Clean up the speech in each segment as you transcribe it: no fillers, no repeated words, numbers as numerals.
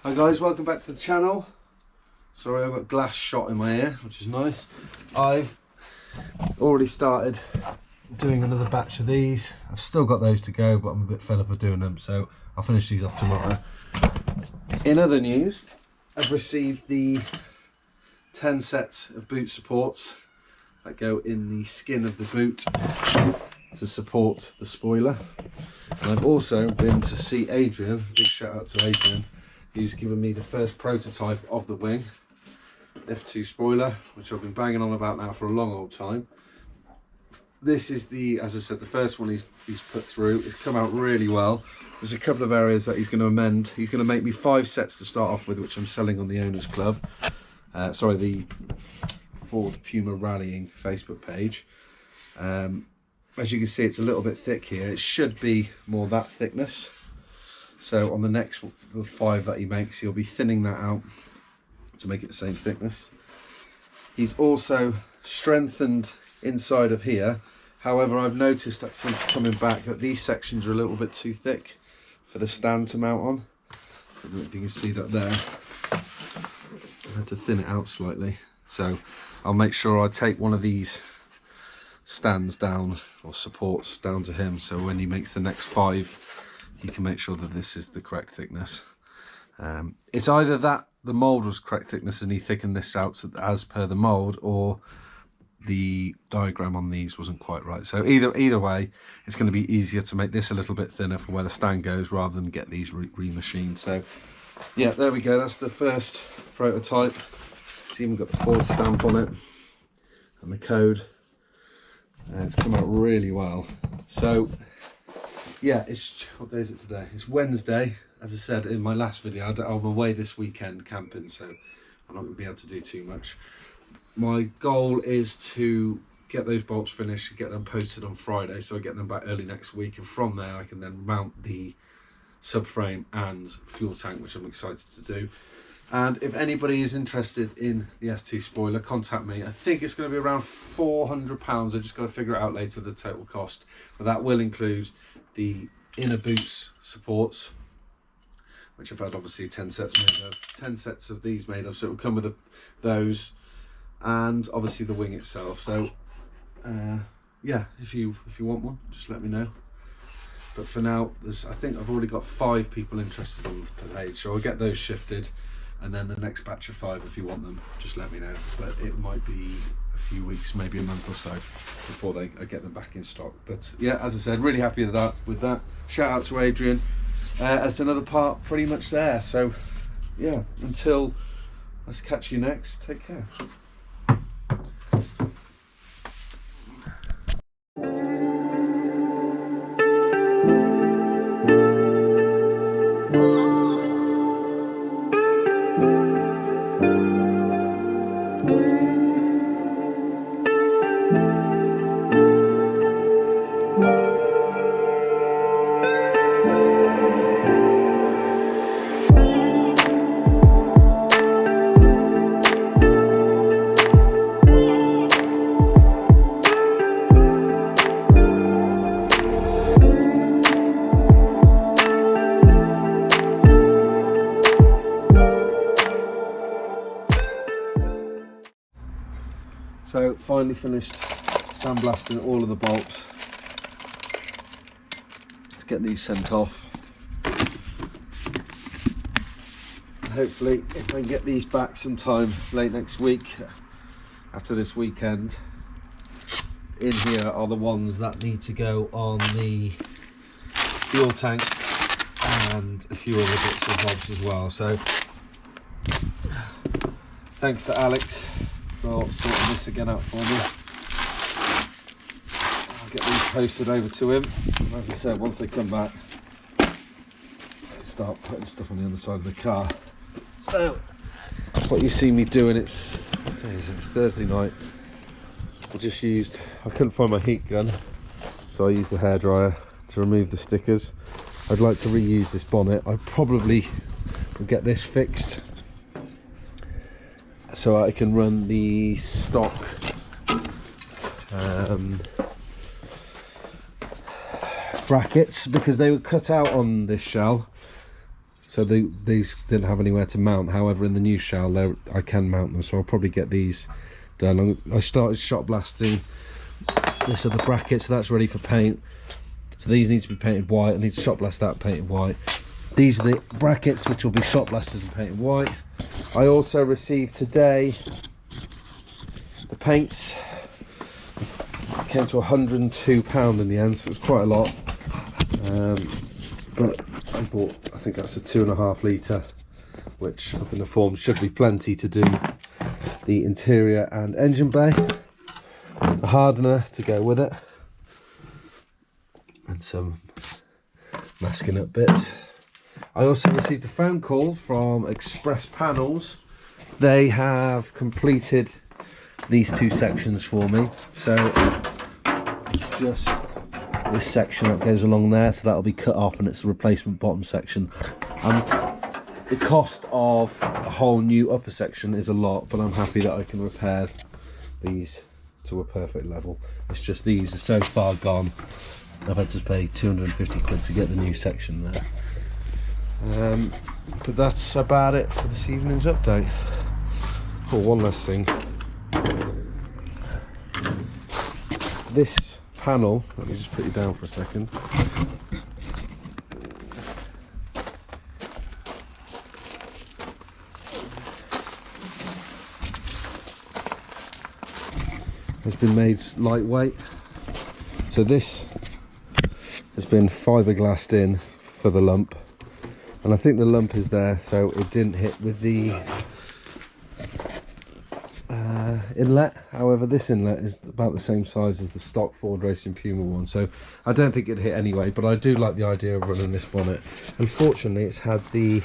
Hi guys, welcome back to the channel. Sorry, I've got glass shot in my ear, which is nice. I've already started doing another batch of these. I've still got those to go, but I'm a bit fed up of doing them, so I'll finish these off tomorrow. In other news, I've received the 10 sets of boot supports that go in the skin of the boot to support the spoiler. And I've also been to see Adrian, big shout out to Adrian, who's given me the first prototype of the wing F2 spoiler, which I've been banging on about now for a long old time. This is the, as I said, the first one he's put through. It's come out really well. There's a couple of areas that he's going to amend. He's going to make me 5 sets to start off with, which I'm selling on the Owners Club. Sorry, the Ford Puma Rallying Facebook page. As you can see, it's a little bit thick here. It should be more that thickness. So on the next, the 5 that he makes, he'll be thinning that out to make it the same thickness. He's also strengthened inside of here. However, I've noticed that since coming back that these sections are a little bit too thick for the stand to mount on. So I don't know if you can see that there. I had to thin it out slightly. So I'll make sure I take one of these stands down, or supports down to him, so when he makes the next 5, he can make sure that this is the correct thickness. It's either that the mould was correct thickness and he thickened this out as per the mould, or the diagram on these wasn't quite right. So either way, it's going to be easier to make this a little bit thinner for where the stand goes rather than get these remachined. So yeah, there we go. That's the first prototype. It's even got the Ford stamp on it and the code. It's come out really well. So yeah, what day is it today? It's Wednesday. As I said in my last video, I'm away this weekend camping, so I'm not going to be able to do too much. My goal is to get those bolts finished, get them posted on Friday, so I get them back early next week, and from there I can then mount the subframe and fuel tank, which I'm excited to do. And if anybody is interested in the F2 spoiler, contact me. I think it's going to be around £400. I just got to figure it out later, the total cost. But that will include the inner boots supports, which I've had obviously 10 sets made of. 10 sets of these made of, so it will come with those, and obviously the wing itself. So yeah, if you want one, just let me know. But for now, I think I've already got 5 people interested on the page, so I'll get those shifted. And then the next batch of 5, if you want them, just let me know. But it might be a few weeks, maybe a month or so, before I get them back in stock. But yeah, as I said, really happy with that. Shout out to Adrian. That's another part pretty much there. So yeah, until let's catch you next. Take care. So finally finished sandblasting all of the bolts. Let's get these sent off. Hopefully if I can get these back sometime late next week, after this weekend. In here are the ones that need to go on the fuel tank and a few other bits and bobs as well. So thanks to Alex for sorting this again out for me. I'll get these posted over to him. And as I said, once they come back, I'll start putting stuff on the other side of the car. So what you see me doing, it's Thursday night. I couldn't find my heat gun, so I used the hairdryer to remove the stickers. I'd like to reuse this bonnet. I probably will get this fixed so I can run the stock brackets, because they were cut out on this shell So these didn't have anywhere to mount. However, in the new shell, I can mount them, so I'll probably get these done. I started shot blasting. This are the brackets, so that's ready for paint. So these need to be painted white. I need to shot blast that, painted white. These are the brackets which will be shot blasted and painted white. I also received today the paints. It came to £102 in the end, so it was quite a lot. But I bought, I think that's a 2.5 litre, which I've been informed should be plenty to do the interior and engine bay. A hardener to go with it, and some masking up bits. I also received a phone call from Express Panels. They have completed these 2 sections for me, so just this section that goes along there, so that'll be cut off, and it's a replacement bottom section. The cost of a whole new upper section is a lot, but I'm happy that I can repair these to a perfect level. It's just these are so far gone, I've had to pay 250 quid to get the new section there. But that's about it for this evening's update. Oh, one last thing. This panel, let me just put you down for a second. Has been made lightweight. So this has been fiberglassed in for the lump, and I think the lump is there so it didn't hit with the inlet. However, this inlet is about the same size as the stock Ford Racing Puma one, so I don't think it'd hit anyway, but I do like the idea of running this bonnet. Unfortunately, it's had the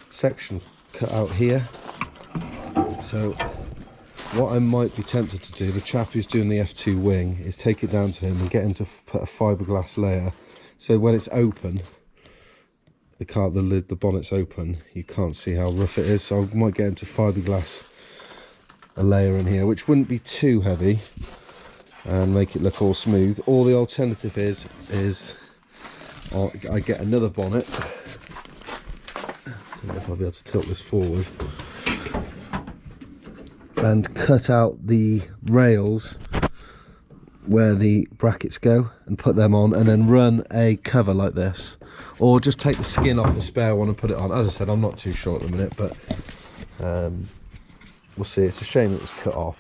section cut out here, so what I might be tempted to do, the chap who's doing the F2 wing, is take it down to him and get him to put a fiberglass layer, so when it's open, the lid, the bonnet's open, you can't see how rough it is. So I might get him to fiberglass a layer in here, which wouldn't be too heavy, and make it look all smooth. Or the alternative is I get another bonnet. I don't know if I'll be able to tilt this forward, and cut out the rails where the brackets go and put them on, and then run a cover like this, or just take the skin off the spare one and put it on. As I said, I'm not too sure at the minute, but we'll see. It's a shame it was cut off,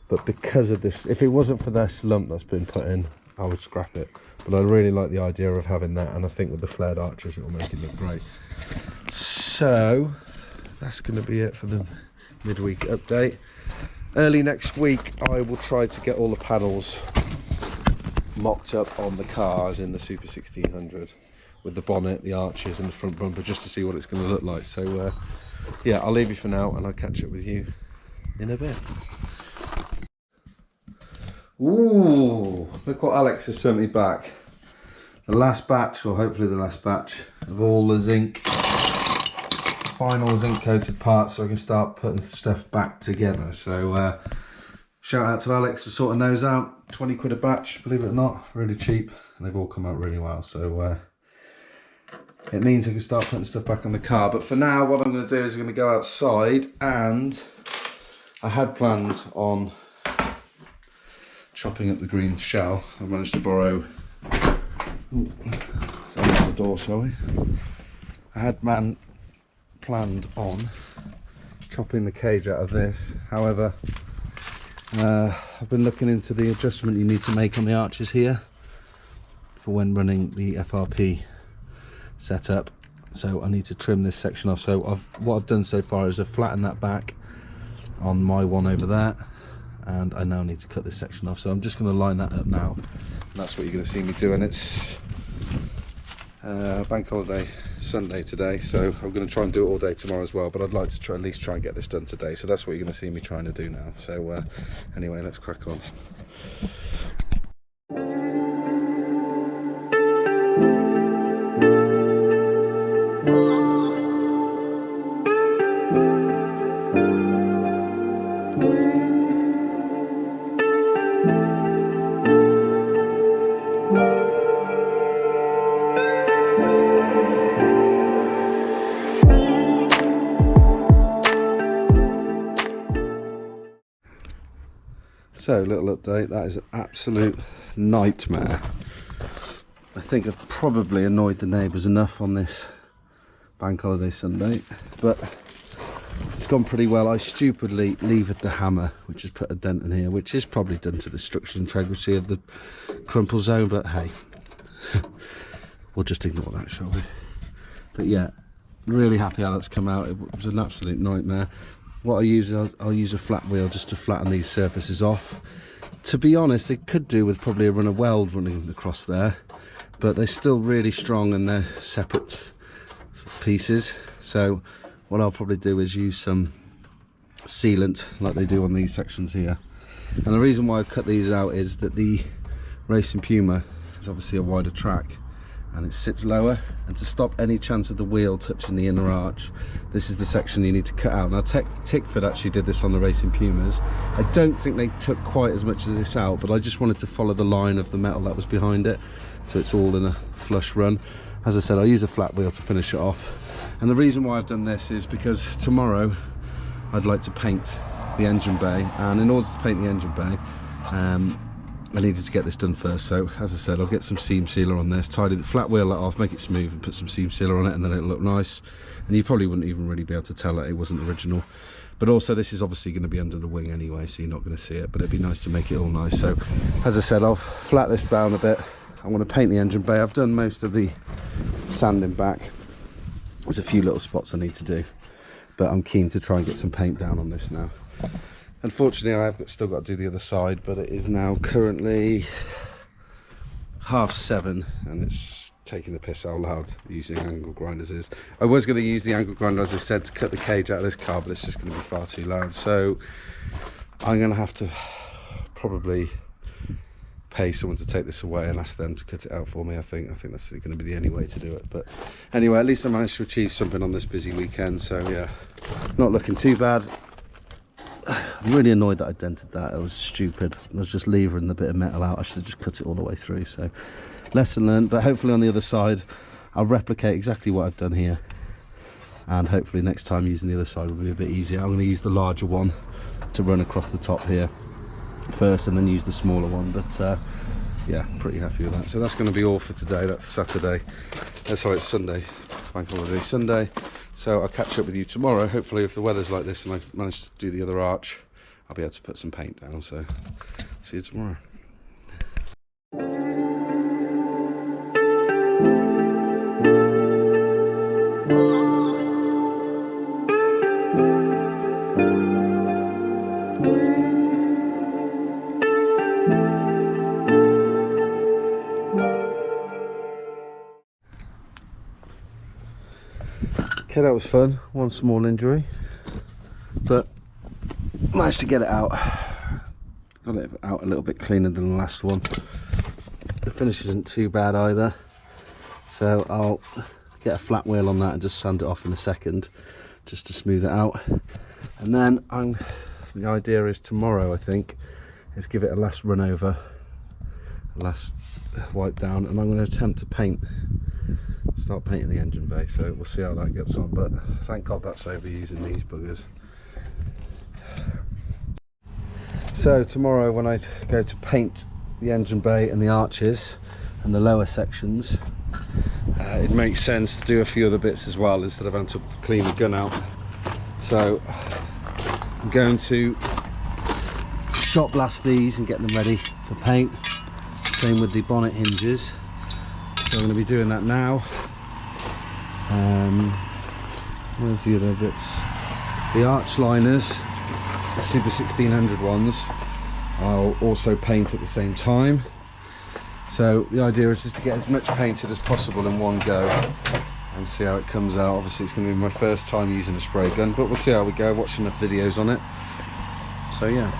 but because of this, if it wasn't for this lump that's been put in, I would scrap it. But I really like the idea of having that, and I think with the flared arches it will make it look great. So that's going to be it for the midweek update. Early next week I will try to get all the panels mocked up on the cars in the Super 1600 with the bonnet, the arches and the front bumper, just to see what it's going to look like. So yeah, I'll leave you for now and I'll catch up with you in a bit. Ooh, look what Alex has sent me back. The last batch, or hopefully the last batch, of all the zinc, final zinc coated parts, so I can start putting stuff back together. So shout out to Alex for sorting those out. 20 quid a batch, believe it or not, really cheap, and they've all come out really well. So it means I can start putting stuff back on the car. But for now, what I'm going to do is I'm going to go outside, and I had planned on chopping up the green shell. I managed to borrow, let's open the door, shall we? I had planned on chopping the cage out of this. However, I've been looking into the adjustment you need to make on the arches here for when running the FRP setup. So I need to trim this section off. So what I've done so far is I've flattened that back on my one over there, and I now need to cut this section off. So I'm just going to line that up now, and that's what you're going to see me doing. It's bank holiday Sunday today, so I'm going to try and do it all day tomorrow as well, but I'd like to at least try and get this done today. So that's what you're going to see me trying to do now. So anyway, let's crack on. So, little update, that is an absolute nightmare. I think I've probably annoyed the neighbours enough on this bank holiday Sunday, but it's gone pretty well. I stupidly levered the hammer, which has put a dent in here, which is probably done to the structural integrity of the crumple zone, but hey, we'll just ignore that, shall we? But yeah, really happy how that's come out. It was an absolute nightmare. What I use is I'll use a flat wheel just to flatten these surfaces off. To be honest, it could do with probably a run of weld running across there, but they're still really strong and they're separate pieces. So what I'll probably do is use some sealant like they do on these sections here. And the reason why I cut these out is that the Racing Puma is obviously a wider track and it sits lower, and to stop any chance of the wheel touching the inner arch, this is the section you need to cut out. Now Tickford actually did this on the Racing Pumas. I don't think they took quite as much of this out, but I just wanted to follow the line of the metal that was behind it, so it's all in a flush run. As I said, I'll use a flat wheel to finish it off. And the reason why I've done this is because tomorrow I'd like to paint the engine bay, and in order to paint the engine bay, I needed to get this done first. So as I said, I'll get some seam sealer on this, tidy the flat wheel off, make it smooth, and put some seam sealer on it, and then it'll look nice. And you probably wouldn't even really be able to tell that it wasn't original. But also this is obviously going to be under the wing anyway, so you're not going to see it, but it'd be nice to make it all nice. So as I said, I'll flat this down a bit. I want to paint the engine bay. I've done most of the sanding back. There's a few little spots I need to do, but I'm keen to try and get some paint down on this now. Unfortunately, I have still got to do the other side, but it is now currently 7:30 and it's taking the piss how loud using angle grinders is. I was going to use the angle grinder, as I said, to cut the cage out of this car, but it's just going to be far too loud. So I'm going to have to probably pay someone to take this away and ask them to cut it out for me. I think that's going to be the only way to do it. But anyway, at least I managed to achieve something on this busy weekend, so yeah, not looking too bad. I'm really annoyed that I dented that. It was stupid. I was just levering the bit of metal out. I should have just cut it all the way through. So lesson learned, but hopefully on the other side I'll replicate exactly what I've done here, and hopefully next time using the other side will be a bit easier. I'm going to use the larger one to run across the top here first, and then use the smaller one. But yeah, pretty happy with that. So that's going to be all for today. That's Saturday. Sorry, it's Sunday, bank holiday Sunday. So I'll catch up with you tomorrow. Hopefully, if the weather's like this and I manage to do the other arch, I'll be able to put some paint down. So see you tomorrow. Okay, that was fun. One small injury, but managed to get it out. Got it out a little bit cleaner than the last one. The finish isn't too bad either, so I'll get a flat wheel on that and just sand it off in a second, just to smooth it out. And then the idea is tomorrow, I think, is give it a last run over, a last wipe down, and I'm going to attempt to start painting the engine bay. So we'll see how that gets on, but thank God that's over using these buggers. So tomorrow when I go to paint the engine bay and the arches and the lower sections, it makes sense to do a few other bits as well instead of having to clean the gun out. So I'm going to shot blast these and get them ready for paint. Same with the bonnet hinges. So I'm going to be doing that now. Where's the other bits? The arch liners, the Super 1600 ones, I'll also paint at the same time. So the idea is just to get as much painted as possible in one go and see how it comes out. Obviously it's going to be my first time using a spray gun, but we'll see how we go. Watch enough videos on it. So yeah.